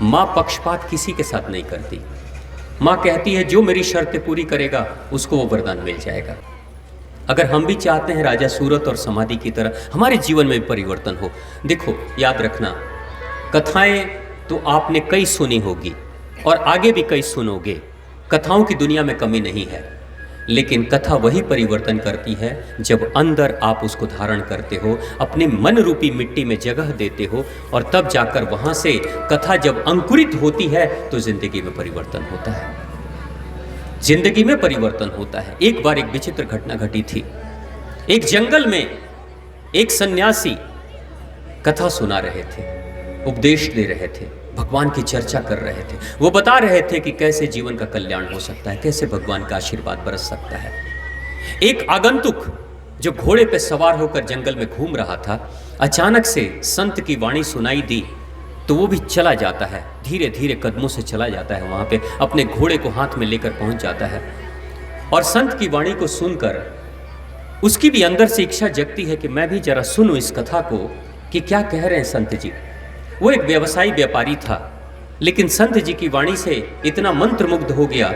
माँ पक्षपात किसी के साथ नहीं करती। माँ कहती है जो मेरी शर्तें पूरी करेगा उसको वो वरदान मिल जाएगा। अगर हम भी चाहते हैं राजा सूरत और समाधि की तरह हमारे जीवन में भी परिवर्तन हो, देखो याद रखना, कथाएं तो आपने कई सुनी होगी और आगे भी कई सुनोगे। कथाओं की दुनिया में कमी नहीं है, लेकिन कथा वही परिवर्तन करती है जब अंदर आप उसको धारण करते हो, अपने मन रूपी मिट्टी में जगह देते हो, और तब जाकर वहां से कथा जब अंकुरित होती है तो जिंदगी में परिवर्तन होता है। जिंदगी में परिवर्तन होता है। एक बार एक विचित्र घटना घटी थी। एक जंगल में एक सन्यासी कथा सुना रहे थे, उपदेश दे रहे थे, भगवान की चर्चा कर रहे थे। वो बता रहे थे कि कैसे जीवन का कल्याण हो सकता है, कैसे भगवान का आशीर्वाद बरस सकता है। एक आगंतुक जो घोड़े पे सवार होकर जंगल में घूम रहा था, अचानक से संत की वाणी सुनाई दी तो वो भी चला जाता है, धीरे धीरे कदमों से चला जाता है, वहां पे अपने घोड़े को हाथ में लेकर पहुंच जाता है। और संत की वाणी को सुनकर उसकी भी अंदर से इच्छा जगती है कि मैं भी जरा सुनूं इस कथा को कि क्या कह रहे हैं संत जी। वो एक व्यवसायी व्यापारी था, लेकिन संत जी की वाणी से इतना मंत्रमुग्ध हो गया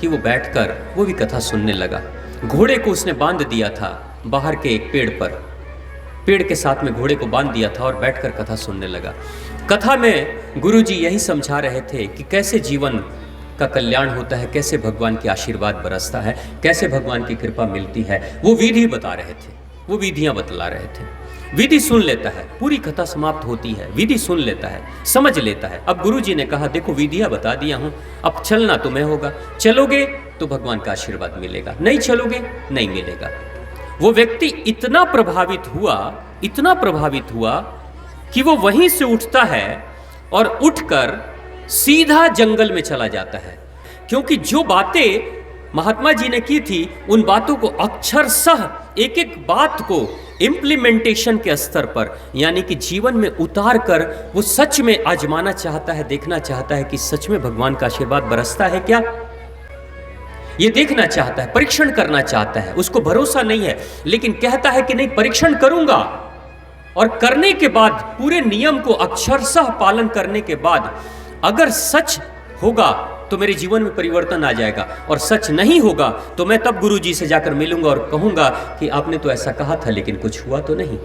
कि वो बैठकर वो भी कथा सुनने लगा। घोड़े को उसने बांध दिया था बाहर के एक पेड़ पर, पेड़ के साथ में घोड़े को बांध दिया था और बैठकर कथा सुनने लगा। कथा में गुरुजी यही समझा रहे थे कि कैसे जीवन का कल्याण होता है, कैसे भगवान के आशीर्वाद बरसता है, कैसे भगवान की कृपा मिलती है। वो विधि बता रहे थे, वो विधियां बतला रहे थे। विधि सुन लेता है, पूरी कथा समाप्त होती है, विधि सुन लेता है, समझ लेता है। अब गुरुजी ने कहा देखो विधियां बता दिया हूं, अब चलना तुम्हें होगा, चलोगे तो भगवान का आशीर्वाद मिलेगा, नहीं चलोगे नहीं मिलेगा। वो व्यक्ति इतना प्रभावित हुआ कि वो वहीं से उठता है और उठकर सीधा जंगल में चला जाता है, क्योंकि जो बातें महात्मा जी ने की थी उन बातों को अक्षरशः एक एक बात को इम्प्लीमेंटेशन के स्तर पर, यानी कि जीवन में उतार कर वो सच में आजमाना चाहता है, देखना चाहता है कि सच में भगवान का आशीर्वाद बरसता है क्या, ये देखना चाहता है, परीक्षण करना चाहता है। उसको भरोसा नहीं है, लेकिन कहता है कि नहीं परीक्षण करूंगा, और करने के बाद पूरे नियम को अक्षरशः पालन करने के बाद अगर सच होगा तो मेरे जीवन में परिवर्तन आ जाएगा, और सच नहीं होगा तो मैं तब गुरुजी से जाकर मिलूंगा और कहूंगा कि आपने तो ऐसा कहा था लेकिन कुछ हुआ तो नहीं।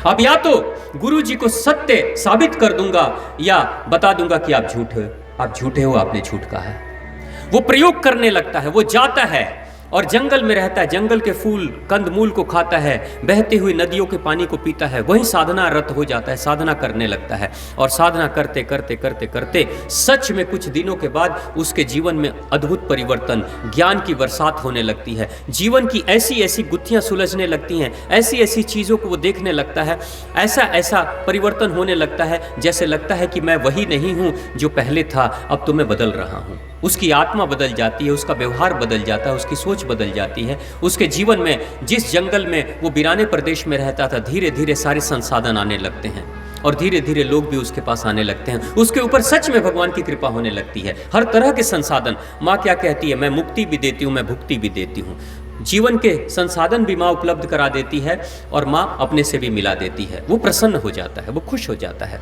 अब या तो गुरुजी को सत्य साबित कर दूंगा या बता दूंगा कि आप झूठे हो, आपने झूठ कहा है। वो प्रयोग करने लगता है, वो जाता है और जंगल में रहता है, जंगल के फूल कंदमूल को खाता है, बहती हुई नदियों के पानी को पीता है, वही साधना रत हो जाता है, साधना करने लगता है। और साधना करते करते करते करते सच में कुछ दिनों के बाद उसके जीवन में अद्भुत परिवर्तन, ज्ञान की बरसात होने लगती है। जीवन की ऐसी ऐसी गुत्थियां सुलझने लगती हैं, ऐसी ऐसी चीज़ों को वो देखने लगता है, ऐसा ऐसा परिवर्तन होने लगता है जैसे लगता है कि मैं वही नहीं हूँ जो पहले था, अब तो मैं बदल रहा हूँ। उसकी आत्मा बदल जाती है, उसका व्यवहार बदल जाता है, उसकी सोच बदल जाती है। उसके जीवन में जिस जंगल में वो वीराने प्रदेश में रहता था, धीरे धीरे सारे संसाधन आने लगते हैं और धीरे धीरे लोग भी उसके पास आने लगते हैं। उसके ऊपर सच में भगवान की कृपा होने लगती है। हर तरह के संसाधन, माँ क्या कहती है, मैं मुक्ति भी देती हूँ, मैं भुक्ति भी देती हूँ। जीवन के संसाधन भी माँ उपलब्ध करा देती है और माँ अपने से भी मिला देती है। वो प्रसन्न हो जाता है, वो खुश हो जाता है।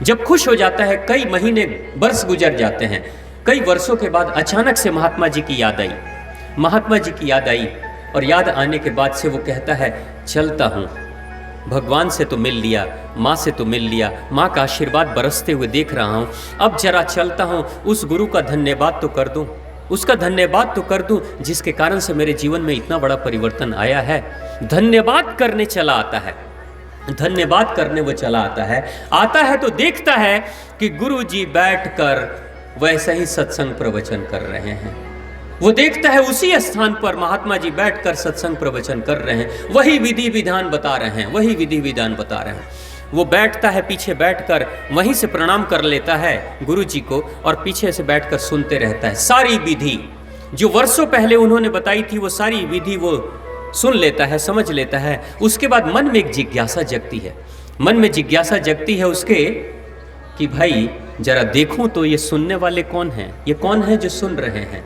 जब खुश हो जाता है, कई महीने वर्ष गुजर जाते हैं। कई वर्षों के बाद अचानक से महात्मा जी की याद आई, और याद आने के बाद से वो कहता है चलता हूँ, भगवान से तो मिल लिया, माँ से तो मिल लिया, माँ का आशीर्वाद बरसते हुए देख रहा हूँ, अब जरा चलता हूँ, उस गुरु का धन्यवाद तो कर दूँ, उसका धन्यवाद तो कर दूँ जिसके कारण से मेरे जीवन में इतना बड़ा परिवर्तन आया है। धन्यवाद करने चला आता है, धन्यवाद करने वो चला आता है तो देखता है कि गुरु जी बैठकर वैसे ही सत्संग प्रवचन कर रहे हैं। वो देखता है उसी स्थान पर महात्मा जी बैठकर सत्संग प्रवचन कर रहे हैं, वही विधि विधान बता रहे हैं, वो बैठता है, पीछे बैठकर वहीं से प्रणाम कर लेता है गुरु जी को और पीछे से बैठकर सुनते रहता है। सारी विधि जो वर्षों पहले उन्होंने बताई थी, वो सारी विधि वो सुन लेता है, समझ लेता है। उसके बाद मन में एक जिज्ञासा जगती है उसके कि भाई जरा देखूं तो ये सुनने वाले कौन हैं, ये कौन है जो सुन रहे हैं।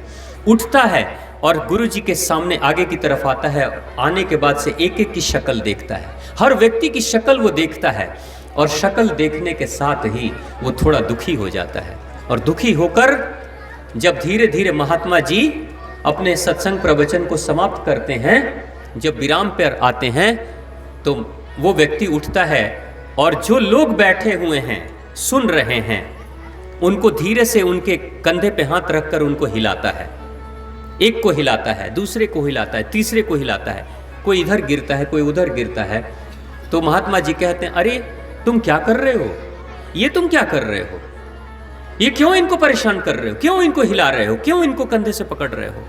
उठता है और गुरुजी के सामने आगे की तरफ आता है। आने के बाद से एक एक की शक्ल देखता है, हर व्यक्ति की शक्ल वो देखता है। और शक्ल देखने के साथ ही वो थोड़ा दुखी हो जाता है। और दुखी होकर जब धीरे धीरे महात्मा जी अपने सत्संग प्रवचन को समाप्त करते हैं, जब विराम पर आते हैं, तो वो व्यक्ति उठता है और जो लोग बैठे हुए हैं सुन रहे हैं उनको धीरे से उनके कंधे पे हाथ रखकर उनको हिलाता है। एक को हिलाता है, दूसरे को हिलाता है, तीसरे को हिलाता है, कोई इधर गिरता है, कोई उधर गिरता है। तो महात्मा जी कहते हैं, अरे तुम क्या कर रहे हो, ये तुम क्या कर रहे हो, ये क्यों इनको परेशान कर रहे हो, क्यों इनको हिला रहे हो, क्यों इनको कंधे से पकड़ रहे हो।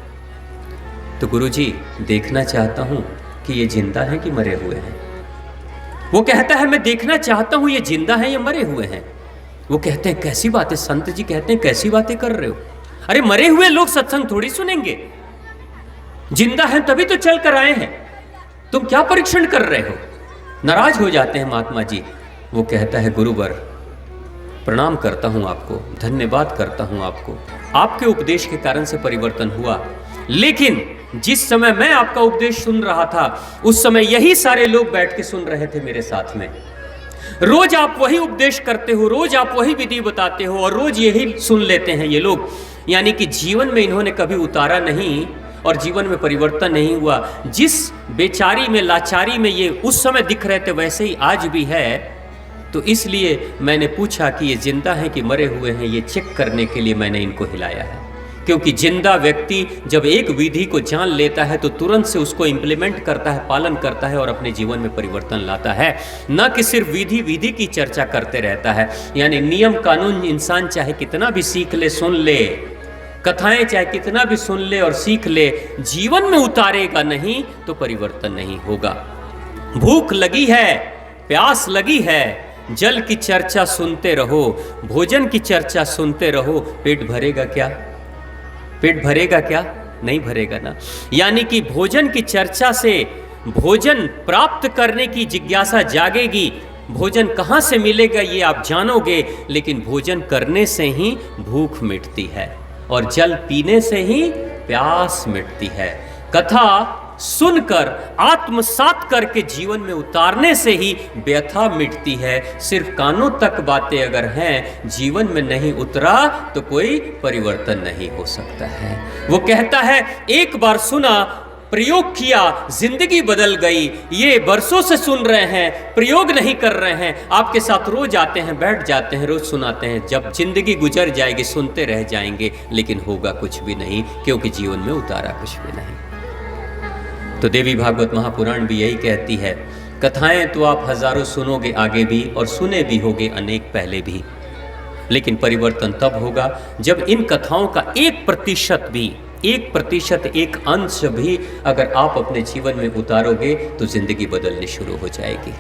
तो गुरुजी देखना चाहता हूं कि ये जिंदा है कि मरे हुए हैं। वो कहता है मैं देखना चाहता हूं ये जिंदा है या मरे हुए हैं। वो कहते हैं कैसी बातें, संत जी कहते हैं कैसी बातें कर रहे हो, अरे मरे हुए लोग सत्संग थोड़ी सुनेंगे, जिंदा है तभी तो चल कर आए हैं, तुम क्या परीक्षण कर रहे हो। नाराज हो जाते हैं महात्मा जी। वो कहता है गुरुवर प्रणाम करता हूं आपको, धन्यवाद करता हूं आपको, आपके उपदेश के कारण से परिवर्तन हुआ, लेकिन जिस समय मैं आपका उपदेश सुन रहा था उस समय यही सारे लोग बैठ के सुन रहे थे मेरे साथ में। रोज आप वही उपदेश करते हो, रोज आप वही विधि बताते हो और रोज यही सुन लेते हैं ये लोग। यानी कि जीवन में इन्होंने कभी उतारा नहीं और जीवन में परिवर्तन नहीं हुआ। जिस बेचारी में, लाचारी में ये उस समय दिख रहे थे वैसे ही आज भी है। तो इसलिए मैंने पूछा कि ये जिंदा हैं कि मरे हुए हैं, ये चेक करने के लिए मैंने इनको हिलाया है। क्योंकि जिंदा व्यक्ति जब एक विधि को जान लेता है तो तुरंत से उसको इंप्लीमेंट करता है, पालन करता है और अपने जीवन में परिवर्तन लाता है, न कि सिर्फ विधि की चर्चा करते रहता है। यानी नियम कानून इंसान चाहे कितना भी सीख ले, सुन ले, कथाएं चाहे कितना भी सुन ले और सीख ले, जीवन में उतारेगा नहीं तो परिवर्तन नहीं होगा। भूख लगी है, प्यास लगी है, जल की चर्चा सुनते रहो, भोजन की चर्चा सुनते रहो, पेट भरेगा क्या, पेट भरेगा क्या, नहीं भरेगा ना। यानी कि भोजन की चर्चा से भोजन प्राप्त करने की जिज्ञासा जागेगी। भोजन कहाँ से मिलेगा ये आप जानोगे, लेकिन भोजन करने से ही भूख मिटती है और जल पीने से ही प्यास मिटती है। कथा सुनकर आत्मसात करके जीवन में उतारने से ही व्यथा मिटती है। सिर्फ कानों तक बातें अगर हैं, जीवन में नहीं उतरा तो कोई परिवर्तन नहीं हो सकता है। वो कहता है एक बार सुना, प्रयोग किया, जिंदगी बदल गई। ये बरसों से सुन रहे हैं, प्रयोग नहीं कर रहे हैं, आपके साथ रोज आते हैं, बैठ जाते हैं, रोज सुनाते हैं। जब जिंदगी गुजर जाएगी सुनते रह जाएंगे, लेकिन होगा कुछ भी नहीं, क्योंकि जीवन में उतारा कुछ भी नहीं। तो देवी भागवत महापुराण भी यही कहती है, कथाएं तो आप हजारों सुनोगे आगे भी और सुने भी होगे अनेक पहले भी, लेकिन परिवर्तन तब होगा जब इन कथाओं का 1% भी, 1%, एक अंश भी अगर आप अपने जीवन में उतारोगे तो जिंदगी बदलनी शुरू हो जाएगी।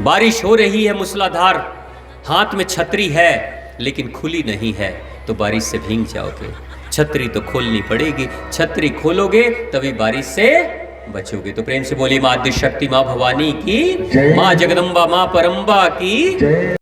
बारिश हो रही है मूसलाधार, हाथ में छतरी है लेकिन खुली नहीं है, तो बारिश से भीग जाओगे। छतरी तो खोलनी पड़ेगी, छतरी खोलोगे तभी बारिश से बचोगे। तो प्रेम से बोलिए माँ आद्य शक्ति, माँ भवानी की, माँ जगदम्बा, माँ परम्बा की।